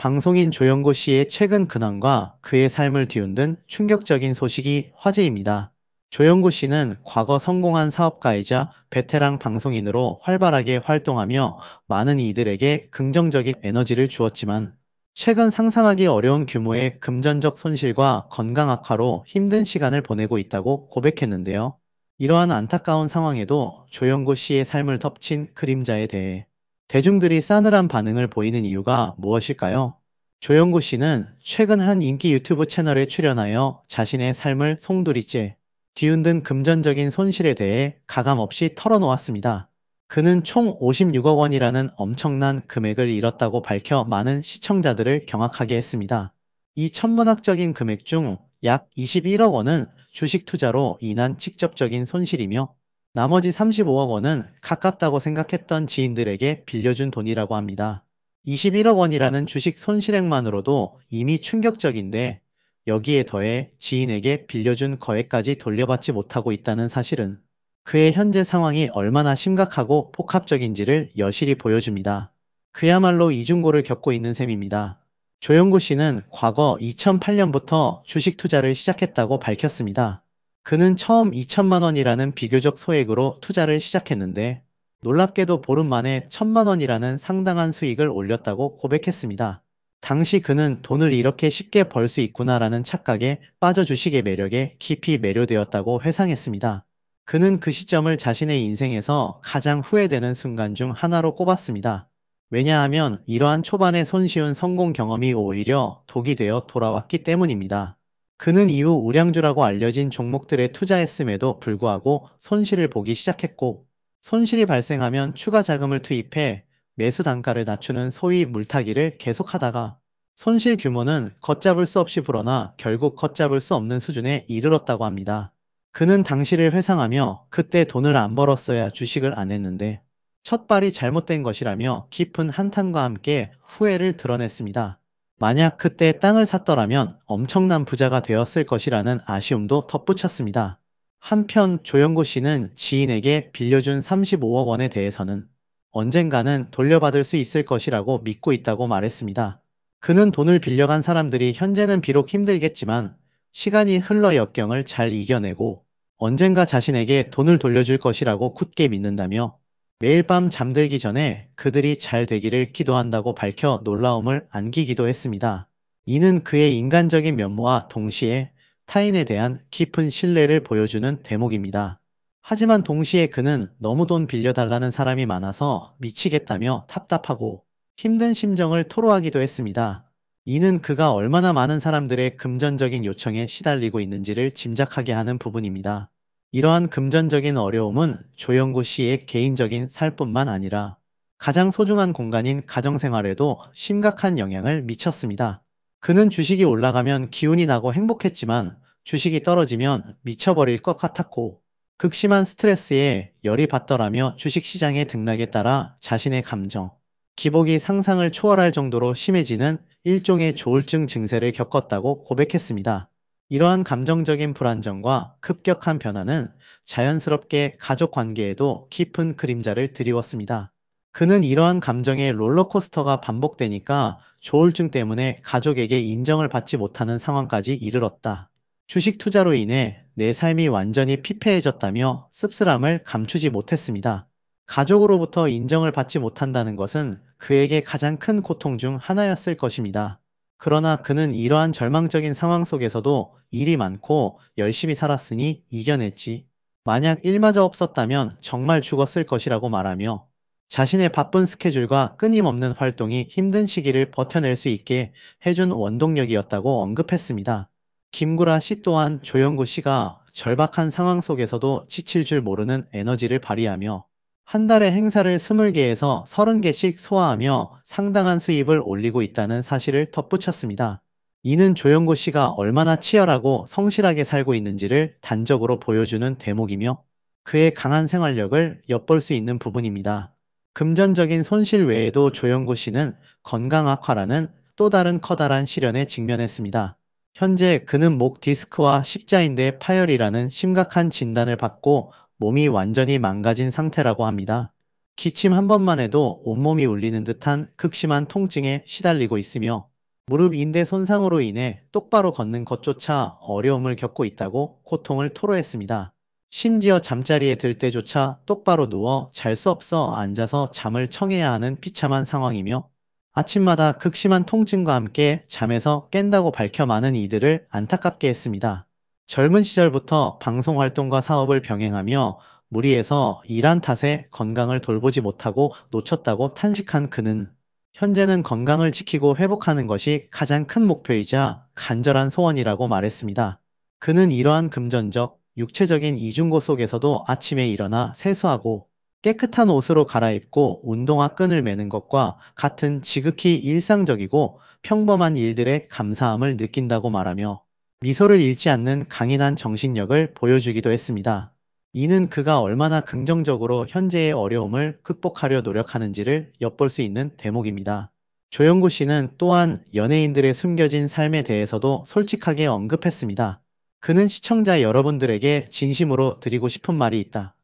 방송인 조영구 씨의 최근 근황과 그의 삶을 뒤흔든 충격적인 소식이 화제입니다. 조영구 씨는 과거 성공한 사업가이자 베테랑 방송인으로 활발하게 활동하며 많은 이들에게 긍정적인 에너지를 주었지만, 최근 상상하기 어려운 규모의 금전적 손실과 건강 악화로 힘든 시간을 보내고 있다고 고백했는데요. 이러한 안타까운 상황에도 조영구 씨의 삶을 덮친 그림자에 대해 대중들이 싸늘한 반응을 보이는 이유가 무엇일까요? 조영구 씨는 최근 한 인기 유튜브 채널에 출연하여 자신의 삶을 송두리째 뒤흔든 금전적인 손실에 대해 가감없이 털어놓았습니다. 그는 총 56억 원이라는 엄청난 금액을 잃었다고 밝혀 많은 시청자들을 경악하게 했습니다. 이 천문학적인 금액 중 약 21억 원은 주식 투자로 인한 직접적인 손실이며, 나머지 35억 원은 가깝다고 생각했던 지인들에게 빌려준 돈이라고 합니다. 21억 원이라는 주식 손실액만으로도 이미 충격적인데, 여기에 더해 지인에게 빌려준 거액까지 돌려받지 못하고 있다는 사실은 그의 현재 상황이 얼마나 심각하고 복합적인지를 여실히 보여줍니다. 그야말로 이중고를 겪고 있는 셈입니다. 조영구 씨는 과거 2008년부터 주식 투자를 시작했다고 밝혔습니다. 그는 처음 2천만 원이라는 비교적 소액으로 투자를 시작했는데, 놀랍게도 보름 만에 1천만 원이라는 상당한 수익을 올렸다고 고백했습니다. 당시 그는 돈을 이렇게 쉽게 벌 수 있구나라는 착각에 빠져 주식의 매력에 깊이 매료되었다고 회상했습니다. 그는 그 시점을 자신의 인생에서 가장 후회되는 순간 중 하나로 꼽았습니다. 왜냐하면 이러한 초반의 손쉬운 성공 경험이 오히려 독이 되어 돌아왔기 때문입니다. 그는 이후 우량주라고 알려진 종목들에 투자했음에도 불구하고 손실을 보기 시작했고, 손실이 발생하면 추가 자금을 투입해 매수 단가를 낮추는 소위 물타기를 계속하다가 손실 규모는 걷잡을 수 없이 불어나 결국 걷잡을 수 없는 수준에 이르렀다고 합니다. 그는 당시를 회상하며 그때 돈을 안 벌었어야 주식을 안 했는데 첫발이 잘못된 것이라며 깊은 한탄과 함께 후회를 드러냈습니다. 만약 그때 땅을 샀더라면 엄청난 부자가 되었을 것이라는 아쉬움도 덧붙였습니다. 한편 조영구 씨는 지인에게 빌려준 35억 원에 대해서는 언젠가는 돌려받을 수 있을 것이라고 믿고 있다고 말했습니다. 그는 돈을 빌려간 사람들이 현재는 비록 힘들겠지만 시간이 흘러 역경을 잘 이겨내고 언젠가 자신에게 돈을 돌려줄 것이라고 굳게 믿는다며, 매일 밤 잠들기 전에 그들이 잘 되기를 기도한다고 밝혀 놀라움을 안기기도 했습니다. 이는 그의 인간적인 면모와 동시에 타인에 대한 깊은 신뢰를 보여주는 대목입니다. 하지만 동시에 그는 너무 돈 빌려달라는 사람이 많아서 미치겠다며 답답하고 힘든 심정을 토로하기도 했습니다. 이는 그가 얼마나 많은 사람들의 금전적인 요청에 시달리고 있는지를 짐작하게 하는 부분입니다. 이러한 금전적인 어려움은 조영구 씨의 개인적인 살뿐만 아니라 가장 소중한 공간인 가정생활에도 심각한 영향을 미쳤습니다. 그는 주식이 올라가면 기운이 나고 행복했지만 주식이 떨어지면 미쳐버릴 것 같았고, 극심한 스트레스에 열이 받더라며 주식시장의 등락에 따라 자신의 감정, 기복이 상상을 초월할 정도로 심해지는 일종의 조울증 증세를 겪었다고 고백했습니다. 이러한 감정적인 불안정과 급격한 변화는 자연스럽게 가족 관계에도 깊은 그림자를 드리웠습니다. 그는 이러한 감정의 롤러코스터가 반복되니까 조울증 때문에 가족에게 인정을 받지 못하는 상황까지 이르렀다. 주식 투자로 인해 내 삶이 완전히 피폐해졌다며 씁쓸함을 감추지 못했습니다. 가족으로부터 인정을 받지 못한다는 것은 그에게 가장 큰 고통 중 하나였을 것입니다. 그러나 그는 이러한 절망적인 상황 속에서도 일이 많고 열심히 살았으니 이겨냈지, 만약 일마저 없었다면 정말 죽었을 것이라고 말하며, 자신의 바쁜 스케줄과 끊임없는 활동이 힘든 시기를 버텨낼 수 있게 해준 원동력이었다고 언급했습니다. 김구라 씨 또한 조영구 씨가 절박한 상황 속에서도 지칠 줄 모르는 에너지를 발휘하며 한 달에 행사를 20개에서 30개씩 소화하며 상당한 수입을 올리고 있다는 사실을 덧붙였습니다. 이는 조영구 씨가 얼마나 치열하고 성실하게 살고 있는지를 단적으로 보여주는 대목이며 그의 강한 생활력을 엿볼 수 있는 부분입니다. 금전적인 손실 외에도 조영구 씨는 건강 악화라는 또 다른 커다란 시련에 직면했습니다. 현재 그는 목 디스크와 십자인대 파열이라는 심각한 진단을 받고 몸이 완전히 망가진 상태라고 합니다. 기침 한 번만 해도 온몸이 울리는 듯한 극심한 통증에 시달리고 있으며 무릎 인대 손상으로 인해 똑바로 걷는 것조차 어려움을 겪고 있다고 고통을 토로했습니다. 심지어 잠자리에 들 때조차 똑바로 누워 잘 수 없어 앉아서 잠을 청해야 하는 비참한 상황이며 아침마다 극심한 통증과 함께 잠에서 깬다고 밝혀 많은 이들을 안타깝게 했습니다. 젊은 시절부터 방송 활동과 사업을 병행하며 무리해서 일한 탓에 건강을 돌보지 못하고 놓쳤다고 탄식한 그는 현재는 건강을 지키고 회복하는 것이 가장 큰 목표이자 간절한 소원이라고 말했습니다. 그는 이러한 금전적, 육체적인 이중고 속에서도 아침에 일어나 세수하고 깨끗한 옷으로 갈아입고 운동화 끈을 매는 것과 같은 지극히 일상적이고 평범한 일들에 감사함을 느낀다고 말하며 미소를 잃지 않는 강인한 정신력을 보여주기도 했습니다. 이는 그가 얼마나 긍정적으로 현재의 어려움을 극복하려 노력하는지를 엿볼 수 있는 대목입니다. 조영구 씨는 또한 연예인들의 숨겨진 삶에 대해서도 솔직하게 언급했습니다. 그는 시청자 여러분들에게 진심으로 드리고 싶은 말이 있다.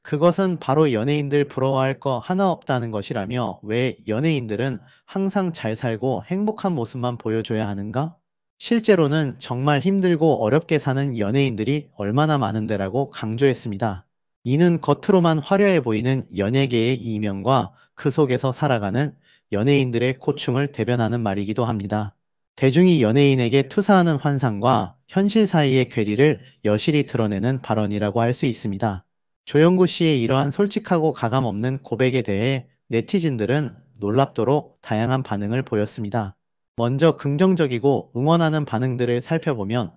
그것은 바로 연예인들 부러워할 거 하나 없다는 것이라며 왜 연예인들은 항상 잘 살고 행복한 모습만 보여줘야 하는가? 실제로는 정말 힘들고 어렵게 사는 연예인들이 얼마나 많은데라고 강조했습니다. 이는 겉으로만 화려해 보이는 연예계의 이면과 그 속에서 살아가는 연예인들의 고충을 대변하는 말이기도 합니다. 대중이 연예인에게 투사하는 환상과 현실 사이의 괴리를 여실히 드러내는 발언이라고 할 수 있습니다. 조영구 씨의 이러한 솔직하고 가감 없는 고백에 대해 네티즌들은 놀랍도록 다양한 반응을 보였습니다. 먼저 긍정적이고 응원하는 반응들을 살펴보면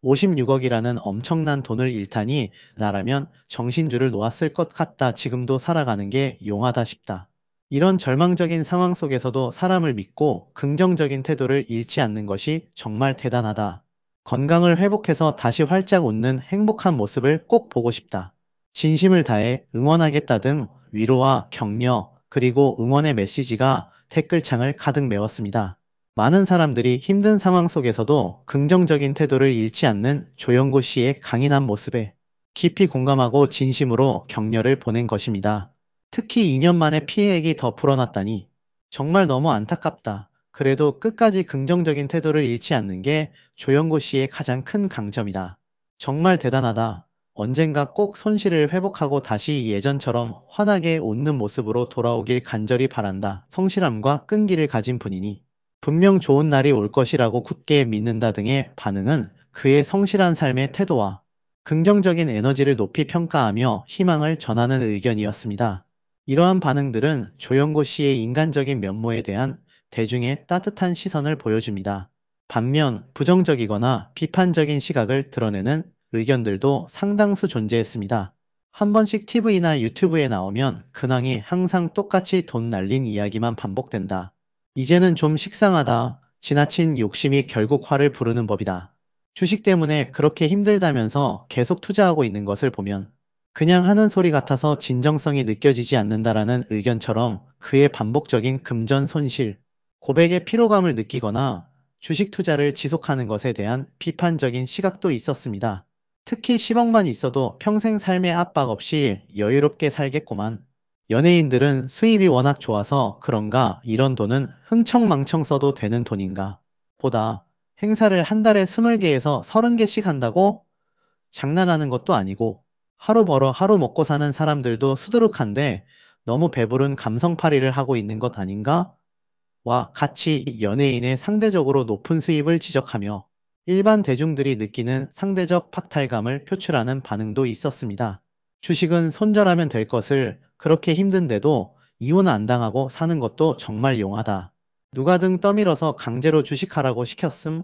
56억이라는 엄청난 돈을 잃다니 나라면 정신줄을 놓았을 것 같다. 지금도 살아가는 게 용하다 싶다. 이런 절망적인 상황 속에서도 사람을 믿고 긍정적인 태도를 잃지 않는 것이 정말 대단하다. 건강을 회복해서 다시 활짝 웃는 행복한 모습을 꼭 보고 싶다. 진심을 다해 응원하겠다 등 위로와 격려 그리고 응원의 메시지가 댓글창을 가득 메웠습니다. 많은 사람들이 힘든 상황 속에서도 긍정적인 태도를 잃지 않는 조영구 씨의 강인한 모습에 깊이 공감하고 진심으로 격려를 보낸 것입니다. 특히 2년 만에 피해액이 더 불어났다니 정말 너무 안타깝다. 그래도 끝까지 긍정적인 태도를 잃지 않는 게 조영구 씨의 가장 큰 강점이다. 정말 대단하다. 언젠가 꼭 손실을 회복하고 다시 예전처럼 환하게 웃는 모습으로 돌아오길 간절히 바란다. 성실함과 끈기를 가진 분이니 분명 좋은 날이 올 것이라고 굳게 믿는다 등의 반응은 그의 성실한 삶의 태도와 긍정적인 에너지를 높이 평가하며 희망을 전하는 의견이었습니다. 이러한 반응들은 조영구 씨의 인간적인 면모에 대한 대중의 따뜻한 시선을 보여줍니다. 반면 부정적이거나 비판적인 시각을 드러내는 의견들도 상당수 존재했습니다. 한 번씩 TV나 유튜브에 나오면 근황이 항상 똑같이 돈 날린 이야기만 반복된다. 이제는 좀 식상하다. 지나친 욕심이 결국 화를 부르는 법이다. 주식 때문에 그렇게 힘들다면서 계속 투자하고 있는 것을 보면 그냥 하는 소리 같아서 진정성이 느껴지지 않는다라는 의견처럼 그의 반복적인 금전 손실, 고백의 피로감을 느끼거나 주식 투자를 지속하는 것에 대한 비판적인 시각도 있었습니다. 특히 10억만 있어도 평생 삶의 압박 없이 여유롭게 살겠구만. 연예인들은 수입이 워낙 좋아서 그런가 이런 돈은 흥청망청 써도 되는 돈인가 보다 행사를 한 달에 20개에서 30개씩 한다고 장난하는 것도 아니고 하루 벌어 하루 먹고 사는 사람들도 수두룩한데 너무 배부른 감성팔이를 하고 있는 것 아닌가? 와 같이 연예인의 상대적으로 높은 수입을 지적하며 일반 대중들이 느끼는 상대적 박탈감을 표출하는 반응도 있었습니다. 주식은 손절하면 될 것을 그렇게 힘든데도 이혼 안 당하고 사는 것도 정말 용하다. 누가 등 떠밀어서 강제로 주식하라고 시켰음?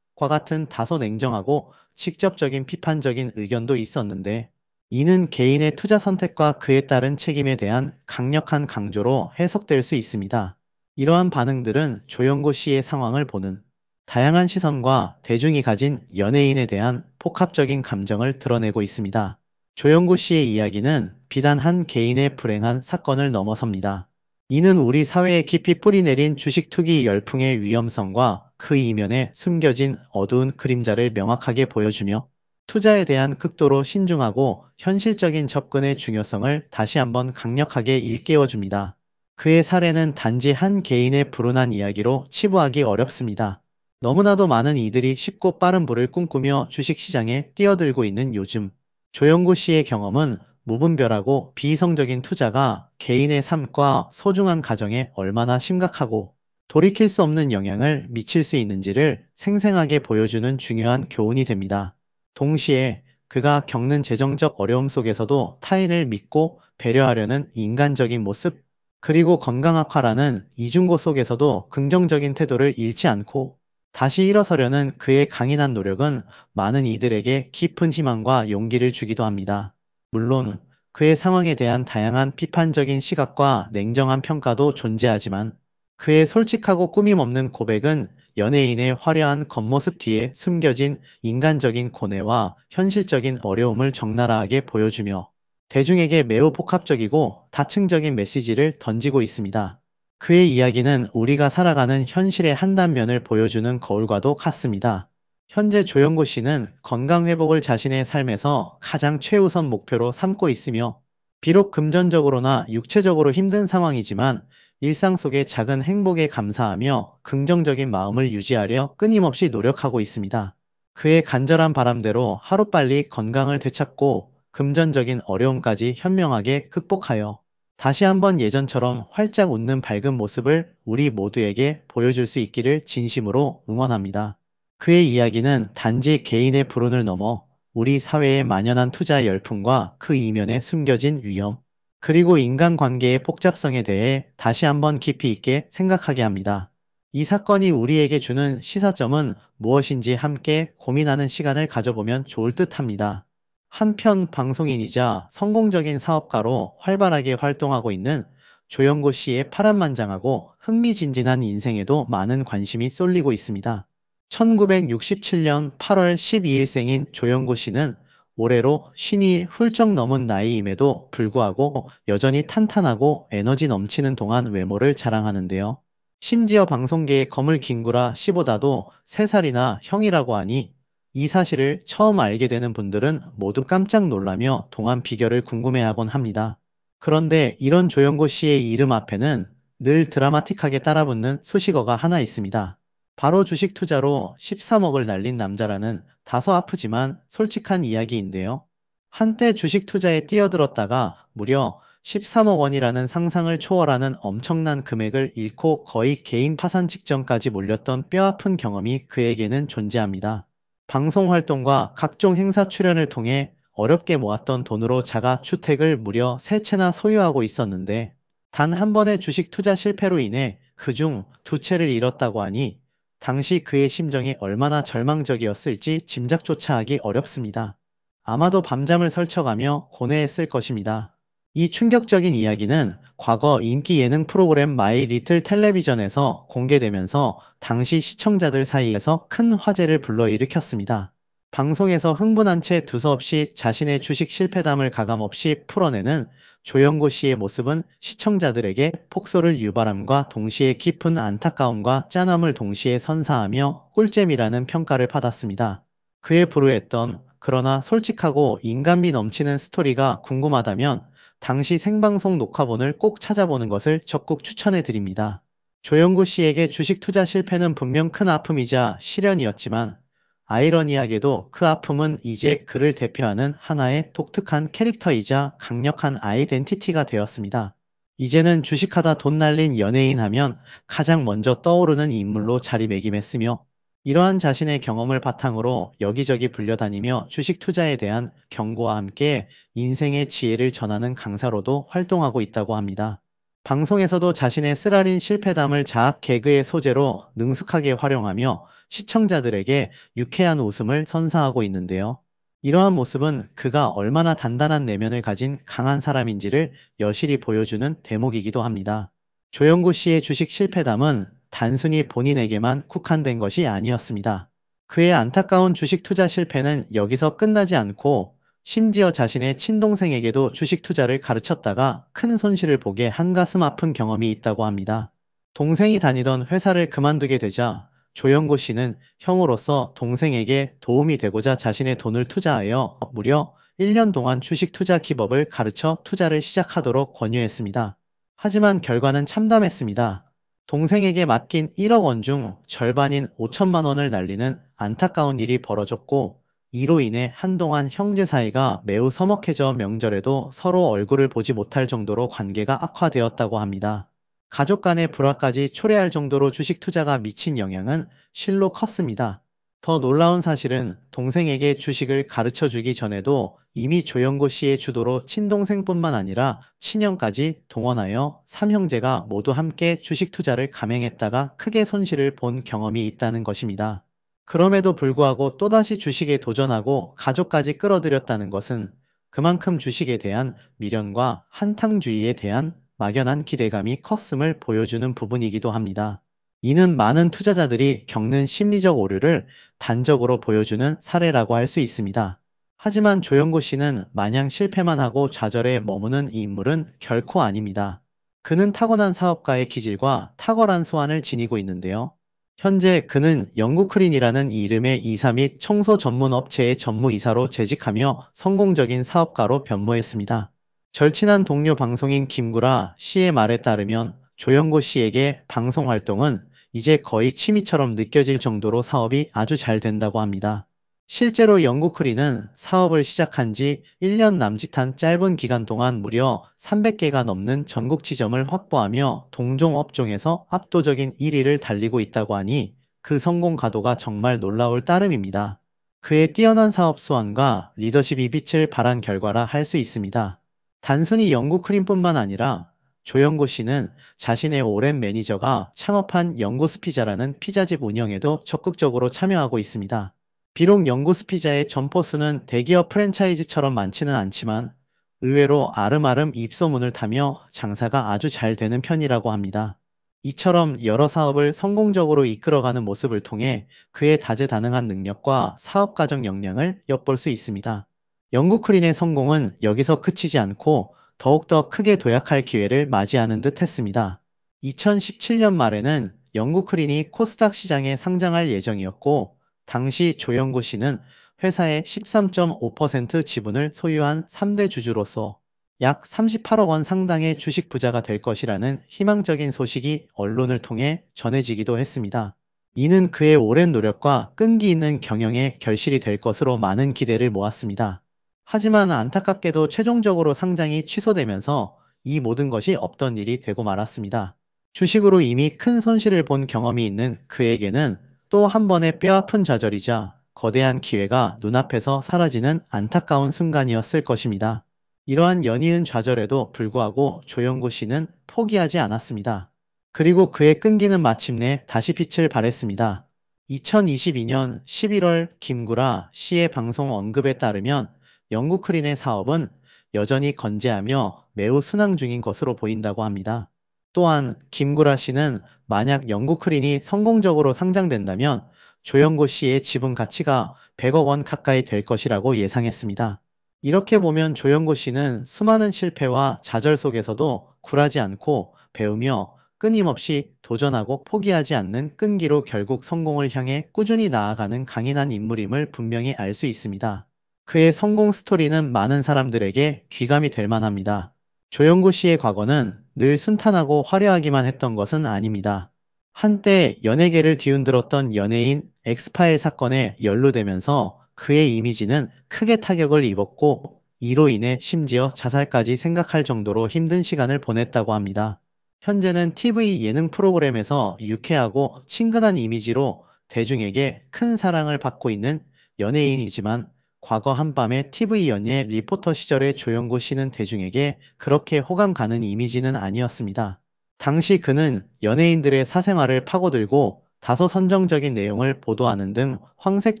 과 같은 다소 냉정하고 직접적인 비판적인 의견도 있었는데 이는 개인의 투자 선택과 그에 따른 책임에 대한 강력한 강조로 해석될 수 있습니다. 이러한 반응들은 조영구 씨의 상황을 보는 다양한 시선과 대중이 가진 연예인에 대한 복합적인 감정을 드러내고 있습니다. 조영구 씨의 이야기는 비단 한 개인의 불행한 사건을 넘어섭니다. 이는 우리 사회에 깊이 뿌리내린 주식 투기 열풍의 위험성과 그 이면에 숨겨진 어두운 그림자를 명확하게 보여주며 투자에 대한 극도로 신중하고 현실적인 접근의 중요성을 다시 한번 강력하게 일깨워줍니다. 그의 사례는 단지 한 개인의 불운한 이야기로 치부하기 어렵습니다. 너무나도 많은 이들이 쉽고 빠른 부를 꿈꾸며 주식시장에 뛰어들고 있는 요즘, 조영구 씨의 경험은 무분별하고 비이성적인 투자가 개인의 삶과 소중한 가정에 얼마나 심각하고 돌이킬 수 없는 영향을 미칠 수 있는지를 생생하게 보여주는 중요한 교훈이 됩니다. 동시에 그가 겪는 재정적 어려움 속에서도 타인을 믿고 배려하려는 인간적인 모습, 그리고 건강 악화라는 이중고 속에서도 긍정적인 태도를 잃지 않고 다시 일어서려는 그의 강인한 노력은 많은 이들에게 깊은 희망과 용기를 주기도 합니다. 물론 그의 상황에 대한 다양한 비판적인 시각과 냉정한 평가도 존재하지만 그의 솔직하고 꾸밈 없는 고백은 연예인의 화려한 겉모습 뒤에 숨겨진 인간적인 고뇌와 현실적인 어려움을 적나라하게 보여주며 대중에게 매우 복합적이고 다층적인 메시지를 던지고 있습니다. 그의 이야기는 우리가 살아가는 현실의 한 단면을 보여주는 거울과도 같습니다. 현재 조영구 씨는 건강 회복을 자신의 삶에서 가장 최우선 목표로 삼고 있으며, 비록 금전적으로나 육체적으로 힘든 상황이지만 일상 속의 작은 행복에 감사하며 긍정적인 마음을 유지하려 끊임없이 노력하고 있습니다. 그의 간절한 바람대로 하루빨리 건강을 되찾고 금전적인 어려움까지 현명하게 극복하여 다시 한번 예전처럼 활짝 웃는 밝은 모습을 우리 모두에게 보여줄 수 있기를 진심으로 응원합니다. 그의 이야기는 단지 개인의 불운을 넘어 우리 사회에 만연한 투자 열풍과 그 이면에 숨겨진 위험, 그리고 인간관계의 복잡성에 대해 다시 한번 깊이 있게 생각하게 합니다. 이 사건이 우리에게 주는 시사점은 무엇인지 함께 고민하는 시간을 가져보면 좋을 듯 합니다. 한편 방송인이자 성공적인 사업가로 활발하게 활동하고 있는 조영구 씨의 파란만장하고 흥미진진한 인생에도 많은 관심이 쏠리고 있습니다. 1967년 8월 12일 생인 조영구 씨는 올해로 쉰이 훌쩍 넘은 나이임에도 불구하고 여전히 탄탄하고 에너지 넘치는 동안 외모를 자랑하는데요. 심지어 방송계의 거물긴구라 씨보다도 3살이나 형이라고 하니 이 사실을 처음 알게 되는 분들은 모두 깜짝 놀라며 동안 비결을 궁금해하곤 합니다. 그런데 이런 조영구 씨의 이름 앞에는 늘 드라마틱하게 따라붙는 수식어가 하나 있습니다. 바로 주식 투자로 13억을 날린 남자라는 다소 아프지만 솔직한 이야기인데요. 한때 주식 투자에 뛰어들었다가 무려 13억 원이라는 상상을 초월하는 엄청난 금액을 잃고 거의 개인 파산 직전까지 몰렸던 뼈아픈 경험이 그에게는 존재합니다. 방송 활동과 각종 행사 출연을 통해 어렵게 모았던 돈으로 자가 주택을 무려 3채나 소유하고 있었는데, 단 한 번의 주식 투자 실패로 인해 그중 2채를 잃었다고 하니 당시 그의 심정이 얼마나 절망적이었을지 짐작조차 하기 어렵습니다. 아마도 밤잠을 설쳐가며 고뇌했을 것입니다. 이 충격적인 이야기는 과거 인기 예능 프로그램 마이 리틀 텔레비전에서 공개되면서 당시 시청자들 사이에서 큰 화제를 불러일으켰습니다. 방송에서 흥분한 채 두서없이 자신의 주식 실패담을 가감없이 풀어내는 조영구 씨의 모습은 시청자들에게 폭소를 유발함과 동시에 깊은 안타까움과 짠함을 동시에 선사하며 꿀잼이라는 평가를 받았습니다. 그의 불우했던, 그러나 솔직하고 인간미 넘치는 스토리가 궁금하다면 당시 생방송 녹화본을 꼭 찾아보는 것을 적극 추천해 드립니다. 조영구 씨에게 주식 투자 실패는 분명 큰 아픔이자 시련이었지만, 아이러니하게도 그 아픔은 이제 그를 대표하는 하나의 독특한 캐릭터이자 강력한 아이덴티티가 되었습니다. 이제는 주식하다 돈 날린 연예인 하면 가장 먼저 떠오르는 인물로 자리매김했으며, 이러한 자신의 경험을 바탕으로 여기저기 불려다니며 주식 투자에 대한 경고와 함께 인생의 지혜를 전하는 강사로도 활동하고 있다고 합니다. 방송에서도 자신의 쓰라린 실패담을 자학 개그의 소재로 능숙하게 활용하며 시청자들에게 유쾌한 웃음을 선사하고 있는데요. 이러한 모습은 그가 얼마나 단단한 내면을 가진 강한 사람인지를 여실히 보여주는 대목이기도 합니다. 조영구 씨의 주식 실패담은 단순히 본인에게만 국한된 것이 아니었습니다. 그의 안타까운 주식 투자 실패는 여기서 끝나지 않고 심지어 자신의 친동생에게도 주식 투자를 가르쳤다가 큰 손실을 보게 한 가슴 아픈 경험이 있다고 합니다. 동생이 다니던 회사를 그만두게 되자 조영구 씨는 형으로서 동생에게 도움이 되고자 자신의 돈을 투자하여 무려 1년 동안 주식 투자 기법을 가르쳐 투자를 시작하도록 권유했습니다. 하지만 결과는 참담했습니다. 동생에게 맡긴 1억 원 중 절반인 5천만 원을 날리는 안타까운 일이 벌어졌고, 이로 인해 한동안 형제 사이가 매우 서먹해져 명절에도 서로 얼굴을 보지 못할 정도로 관계가 악화되었다고 합니다. 가족 간의 불화까지 초래할 정도로 주식 투자가 미친 영향은 실로 컸습니다. 더 놀라운 사실은 동생에게 주식을 가르쳐 주기 전에도 이미 조영고 씨의 주도로 친동생뿐만 아니라 친형까지 동원하여 삼형제가 모두 함께 주식 투자를 감행했다가 크게 손실을 본 경험이 있다는 것입니다. 그럼에도 불구하고 또다시 주식에 도전하고 가족까지 끌어들였다는 것은 그만큼 주식에 대한 미련과 한탕주의에 대한 막연한 기대감이 컸음을 보여주는 부분이기도 합니다. 이는 많은 투자자들이 겪는 심리적 오류를 단적으로 보여주는 사례라고 할 수 있습니다. 하지만 조영구 씨는 마냥 실패만 하고 좌절에 머무는 이 인물은 결코 아닙니다. 그는 타고난 사업가의 기질과 탁월한 수완을 지니고 있는데요. 현재 그는 영국크린이라는 이름의 이사 및 청소 전문 업체의 전무이사로 재직하며 성공적인 사업가로 변모했습니다. 절친한 동료 방송인 김구라 씨의 말에 따르면 조영구 씨에게 방송 활동은 이제 거의 취미처럼 느껴질 정도로 사업이 아주 잘 된다고 합니다. 실제로 영국크린은 사업을 시작한 지 1년 남짓한 짧은 기간 동안 무려 300개가 넘는 전국 지점을 확보하며 동종 업종에서 압도적인 1위를 달리고 있다고 하니 그 성공 가도가 정말 놀라울 따름입니다. 그의 뛰어난 사업 수완과 리더십이 빛을 발한 결과라 할 수 있습니다. 단순히 영국크린뿐만 아니라 조영구 씨는 자신의 오랜 매니저가 창업한 영구스피자라는 피자집 운영에도 적극적으로 참여하고 있습니다. 비록 영구스피자의 점포수는 대기업 프랜차이즈처럼 많지는 않지만 의외로 아름아름 입소문을 타며 장사가 아주 잘 되는 편이라고 합니다. 이처럼 여러 사업을 성공적으로 이끌어가는 모습을 통해 그의 다재다능한 능력과 사업 과정 역량을 엿볼 수 있습니다. 영국크린의 성공은 여기서 그치지 않고 더욱더 크게 도약할 기회를 맞이하는 듯 했습니다. 2017년 말에는 영국크린이 코스닥 시장에 상장할 예정이었고, 당시 조영구 씨는 회사의 13.5% 지분을 소유한 3대 주주로서 약 38억 원 상당의 주식 부자가 될 것이라는 희망적인 소식이 언론을 통해 전해지기도 했습니다. 이는 그의 오랜 노력과 끈기 있는 경영의 결실이 될 것으로 많은 기대를 모았습니다. 하지만 안타깝게도 최종적으로 상장이 취소되면서 이 모든 것이 없던 일이 되고 말았습니다. 주식으로 이미 큰 손실을 본 경험이 있는 그에게는 또 한 번의 뼈아픈 좌절이자 거대한 기회가 눈앞에서 사라지는 안타까운 순간이었을 것입니다. 이러한 연이은 좌절에도 불구하고 조영구 씨는 포기하지 않았습니다. 그리고 그의 끈기는 마침내 다시 빛을 발했습니다. 2022년 11월 김구라 씨의 방송 언급에 따르면 영국크린의 사업은 여전히 건재하며 매우 순항 중인 것으로 보인다고 합니다. 또한 김구라 씨는 만약 영국크린이 성공적으로 상장된다면 조영구 씨의 지분 가치가 100억 원 가까이 될 것이라고 예상했습니다. 이렇게 보면 조영구 씨는 수많은 실패와 좌절 속에서도 굴하지 않고 배우며 끊임없이 도전하고 포기하지 않는 끈기로 결국 성공을 향해 꾸준히 나아가는 강인한 인물임을 분명히 알 수 있습니다. 그의 성공 스토리는 많은 사람들에게 귀감이 될 만합니다. 조영구 씨의 과거는 늘 순탄하고 화려하기만 했던 것은 아닙니다. 한때 연예계를 뒤흔들었던 연예인 엑스파일 사건에 연루되면서 그의 이미지는 크게 타격을 입었고, 이로 인해 심지어 자살까지 생각할 정도로 힘든 시간을 보냈다고 합니다. 현재는 TV 예능 프로그램에서 유쾌하고 친근한 이미지로 대중에게 큰 사랑을 받고 있는 연예인이지만, 과거 한밤의 TV 연예 리포터 시절의 조영구 씨는 대중에게 그렇게 호감 가는 이미지는 아니었습니다. 당시 그는 연예인들의 사생활을 파고들고 다소 선정적인 내용을 보도하는 등 황색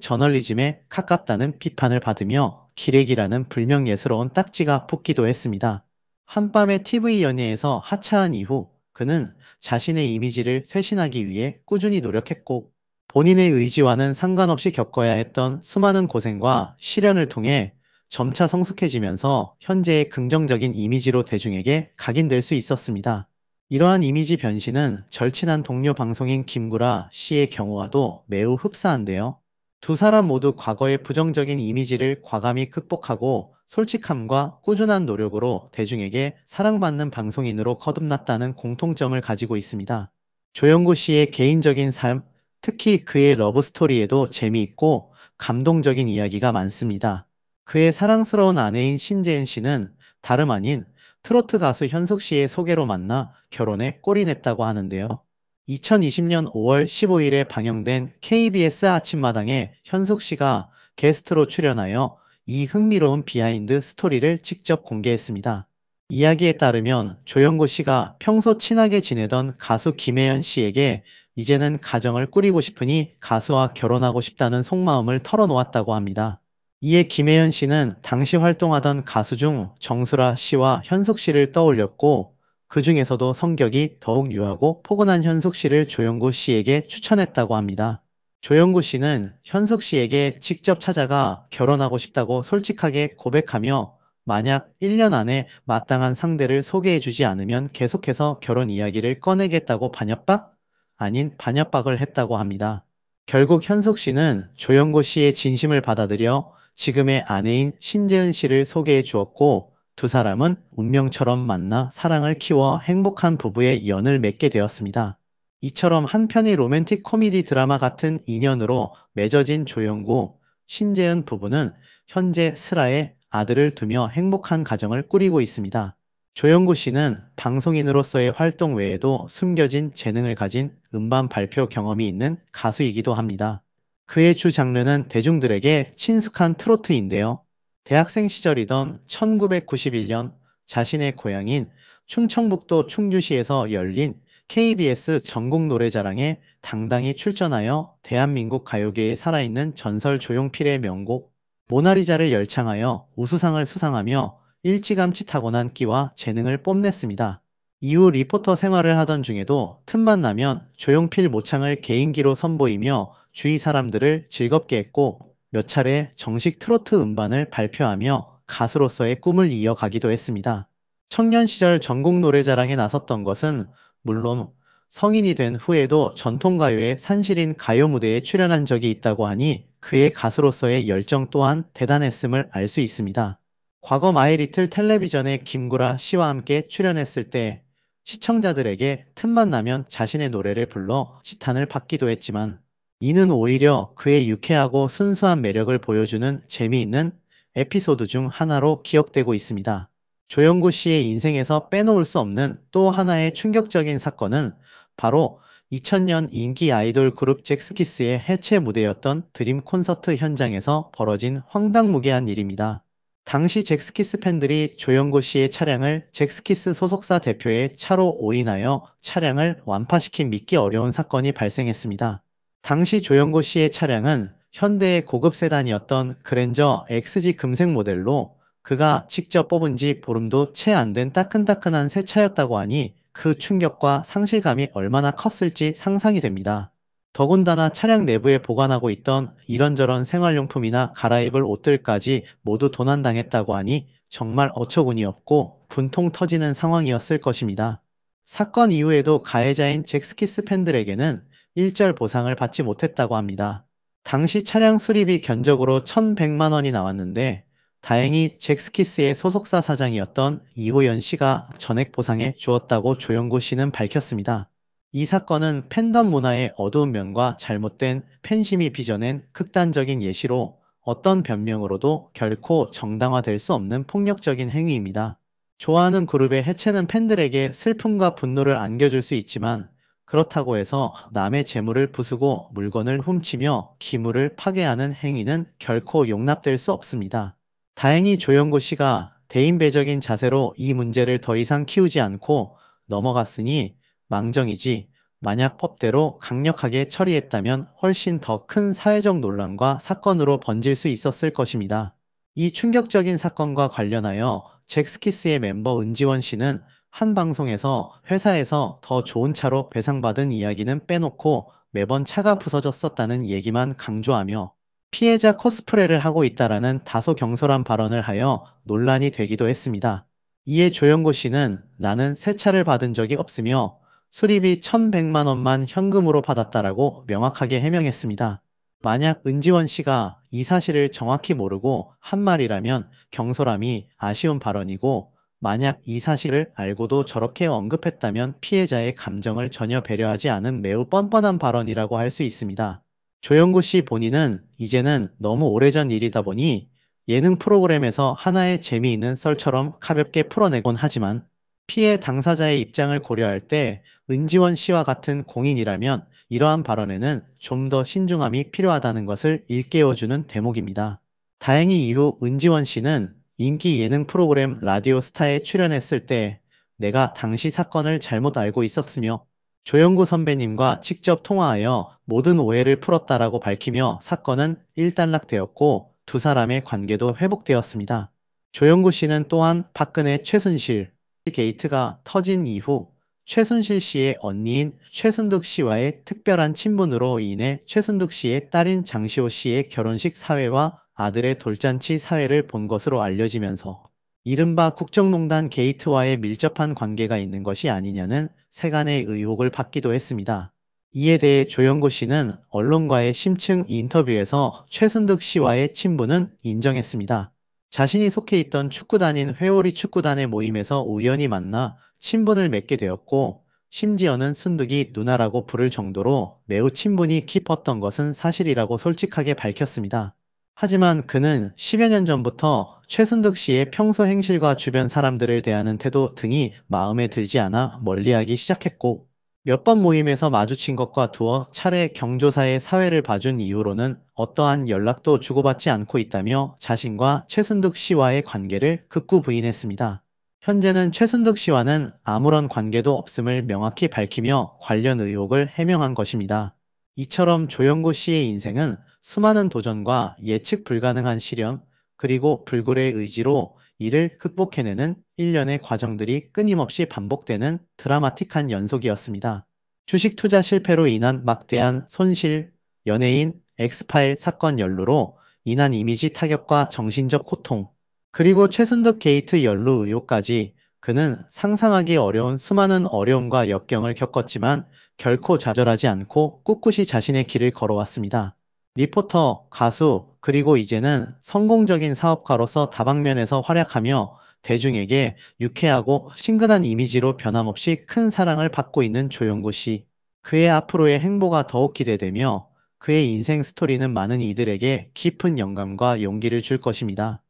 저널리즘에 가깝다는 비판을 받으며 기레기라는 불명 예스러운 딱지가 붙기도 했습니다. 한밤의 TV 연예에서 하차한 이후 그는 자신의 이미지를 쇄신하기 위해 꾸준히 노력했고, 본인의 의지와는 상관없이 겪어야 했던 수많은 고생과 시련을 통해 점차 성숙해지면서 현재의 긍정적인 이미지로 대중에게 각인될 수 있었습니다. 이러한 이미지 변신은 절친한 동료 방송인 김구라 씨의 경우와도 매우 흡사한데요. 두 사람 모두 과거의 부정적인 이미지를 과감히 극복하고 솔직함과 꾸준한 노력으로 대중에게 사랑받는 방송인으로 거듭났다는 공통점을 가지고 있습니다. 조영구 씨의 개인적인 삶, 특히 그의 러브스토리에도 재미있고 감동적인 이야기가 많습니다. 그의 사랑스러운 아내인 신재은 씨는 다름 아닌 트로트 가수 현숙 씨의 소개로 만나 결혼에 골인했다고 하는데요. 2020년 5월 15일에 방영된 KBS 아침마당에 현숙 씨가 게스트로 출연하여 이 흥미로운 비하인드 스토리를 직접 공개했습니다. 이야기에 따르면 조영구 씨가 평소 친하게 지내던 가수 김혜연 씨에게 이제는 가정을 꾸리고 싶으니 가수와 결혼하고 싶다는 속마음을 털어놓았다고 합니다. 이에 김혜연 씨는 당시 활동하던 가수 중 정수라 씨와 현숙 씨를 떠올렸고, 그 중에서도 성격이 더욱 유하고 포근한 현숙 씨를 조영구 씨에게 추천했다고 합니다. 조영구 씨는 현숙 씨에게 직접 찾아가 결혼하고 싶다고 솔직하게 고백하며, 만약 1년 안에 마땅한 상대를 소개해주지 않으면 계속해서 결혼 이야기를 꺼내겠다고 반협박? 아닌 반협박을 했다고 합니다. 결국 현숙 씨는 조영구 씨의 진심을 받아들여 지금의 아내인 신재은 씨를 소개해 주었고, 두 사람은 운명처럼 만나 사랑을 키워 행복한 부부의 연을 맺게 되었습니다. 이처럼 한 편의 로맨틱 코미디 드라마 같은 인연으로 맺어진 조영구, 신재은 부부는 현재 슬하에 아들을 두며 행복한 가정을 꾸리고 있습니다. 조영구 씨는 방송인으로서의 활동 외에도 숨겨진 재능을 가진 음반 발표 경험이 있는 가수이기도 합니다. 그의 주 장르는 대중들에게 친숙한 트로트인데요. 대학생 시절이던 1991년 자신의 고향인 충청북도 충주시에서 열린 KBS 전국 노래자랑에 당당히 출전하여 대한민국 가요계에 살아있는 전설 조용필의 명곡 모나리자를 열창하여 우수상을 수상하며 일찌감치 타고난 끼와 재능을 뽐냈습니다. 이후 리포터 생활을 하던 중에도 틈만 나면 조용필 모창을 개인기로 선보이며 주위 사람들을 즐겁게 했고, 몇 차례 정식 트로트 음반을 발표하며 가수로서의 꿈을 이어가기도 했습니다. 청년 시절 전국 노래자랑에 나섰던 것은 물론 성인이 된 후에도 전통가요의 산실인 가요 무대에 출연한 적이 있다고 하니 그의 가수로서의 열정 또한 대단했음을 알 수 있습니다. 과거 마이리틀 텔레비전에 김구라 씨와 함께 출연했을 때 시청자들에게 틈만 나면 자신의 노래를 불러 지탄을 받기도 했지만, 이는 오히려 그의 유쾌하고 순수한 매력을 보여주는 재미있는 에피소드 중 하나로 기억되고 있습니다. 조영구 씨의 인생에서 빼놓을 수 없는 또 하나의 충격적인 사건은 바로 2000년 인기 아이돌 그룹 잭스키스의 해체 무대였던 드림 콘서트 현장에서 벌어진 황당무계한 일입니다. 당시 잭스키스 팬들이 조영구 씨의 차량을 잭스키스 소속사 대표의 차로 오인하여 차량을 완파시킨 믿기 어려운 사건이 발생했습니다. 당시 조영구 씨의 차량은 현대의 고급 세단이었던 그랜저 XG 금색 모델로 그가 직접 뽑은 지 보름도 채 안 된 따끈따끈한 새 차였다고 하니 그 충격과 상실감이 얼마나 컸을지 상상이 됩니다. 더군다나 차량 내부에 보관하고 있던 이런저런 생활용품이나 갈아입을 옷들까지 모두 도난당했다고 하니 정말 어처구니 없고 분통 터지는 상황이었을 것입니다. 사건 이후에도 가해자인 잭스키스 팬들에게는 일절 보상을 받지 못했다고 합니다. 당시 차량 수리비 견적으로 1,100만 원이 나왔는데 다행히 잭스키스의 소속사 사장이었던 이호연 씨가 전액 보상해 주었다고 조영구 씨는 밝혔습니다. 이 사건은 팬덤 문화의 어두운 면과 잘못된 팬심이 빚어낸 극단적인 예시로 어떤 변명으로도 결코 정당화될 수 없는 폭력적인 행위입니다. 좋아하는 그룹의 해체는 팬들에게 슬픔과 분노를 안겨줄 수 있지만, 그렇다고 해서 남의 재물을 부수고 물건을 훔치며 기물을 파괴하는 행위는 결코 용납될 수 없습니다. 다행히 조영구 씨가 대인배적인 자세로 이 문제를 더 이상 키우지 않고 넘어갔으니 망정이지, 만약 법대로 강력하게 처리했다면 훨씬 더 큰 사회적 논란과 사건으로 번질 수 있었을 것입니다. 이 충격적인 사건과 관련하여 잭스키스의 멤버 은지원 씨는 한 방송에서 회사에서 더 좋은 차로 배상받은 이야기는 빼놓고 매번 차가 부서졌었다는 얘기만 강조하며 피해자 코스프레를 하고 있다라는 다소 경솔한 발언을 하여 논란이 되기도 했습니다. 이에 조영구 씨는 나는 세차를 받은 적이 없으며 수리비 1,100만 원만 현금으로 받았다라고 명확하게 해명했습니다. 만약 은지원 씨가 이 사실을 정확히 모르고 한 말이라면 경솔함이 아쉬운 발언이고, 만약 이 사실을 알고도 저렇게 언급했다면 피해자의 감정을 전혀 배려하지 않은 매우 뻔뻔한 발언이라고 할 수 있습니다. 조영구 씨 본인은 이제는 너무 오래전 일이다 보니 예능 프로그램에서 하나의 재미있는 썰처럼 가볍게 풀어내곤 하지만, 피해 당사자의 입장을 고려할 때 은지원 씨와 같은 공인이라면 이러한 발언에는 좀 더 신중함이 필요하다는 것을 일깨워주는 대목입니다. 다행히 이후 은지원 씨는 인기 예능 프로그램 라디오 스타에 출연했을 때 내가 당시 사건을 잘못 알고 있었으며 조영구 선배님과 직접 통화하여 모든 오해를 풀었다라고 밝히며 사건은 일단락되었고 두 사람의 관계도 회복되었습니다. 조영구 씨는 또한 박근혜 최순실 게이트가 터진 이후 최순실 씨의 언니인 최순득 씨와의 특별한 친분으로 인해 최순득 씨의 딸인 장시호 씨의 결혼식 사회와 아들의 돌잔치 사회를 본 것으로 알려지면서 이른바 국정농단 게이트와의 밀접한 관계가 있는 것이 아니냐는 세간의 의혹을 받기도 했습니다. 이에 대해 조영구 씨는 언론과의 심층 인터뷰에서 최순득 씨와의 친분은 인정했습니다. 자신이 속해 있던 축구단인 회오리 축구단의 모임에서 우연히 만나 친분을 맺게 되었고, 심지어는 순득이 누나라고 부를 정도로 매우 친분이 깊었던 것은 사실이라고 솔직하게 밝혔습니다. 하지만 그는 10여 년 전부터 최순득 씨의 평소 행실과 주변 사람들을 대하는 태도 등이 마음에 들지 않아 멀리하기 시작했고, 몇 번 모임에서 마주친 것과 두어 차례 경조사의 사회를 봐준 이후로는 어떠한 연락도 주고받지 않고 있다며 자신과 최순득 씨와의 관계를 극구 부인했습니다. 현재는 최순득 씨와는 아무런 관계도 없음을 명확히 밝히며 관련 의혹을 해명한 것입니다. 이처럼 조영구 씨의 인생은 수많은 도전과 예측 불가능한 시련, 그리고 불굴의 의지로 이를 극복해내는 일련의 과정들이 끊임없이 반복되는 드라마틱한 연속이었습니다. 주식 투자 실패로 인한 막대한 손실, 연예인, 엑스파일 사건 연루로 인한 이미지 타격과 정신적 고통, 그리고 최순득 게이트 연루 의혹까지, 그는 상상하기 어려운 수많은 어려움과 역경을 겪었지만 결코 좌절하지 않고 꿋꿋이 자신의 길을 걸어왔습니다. 리포터, 가수, 그리고 이제는 성공적인 사업가로서 다방면에서 활약하며 대중에게 유쾌하고 친근한 이미지로 변함없이 큰 사랑을 받고 있는 조영구 씨. 그의 앞으로의 행보가 더욱 기대되며 그의 인생 스토리는 많은 이들에게 깊은 영감과 용기를 줄 것입니다.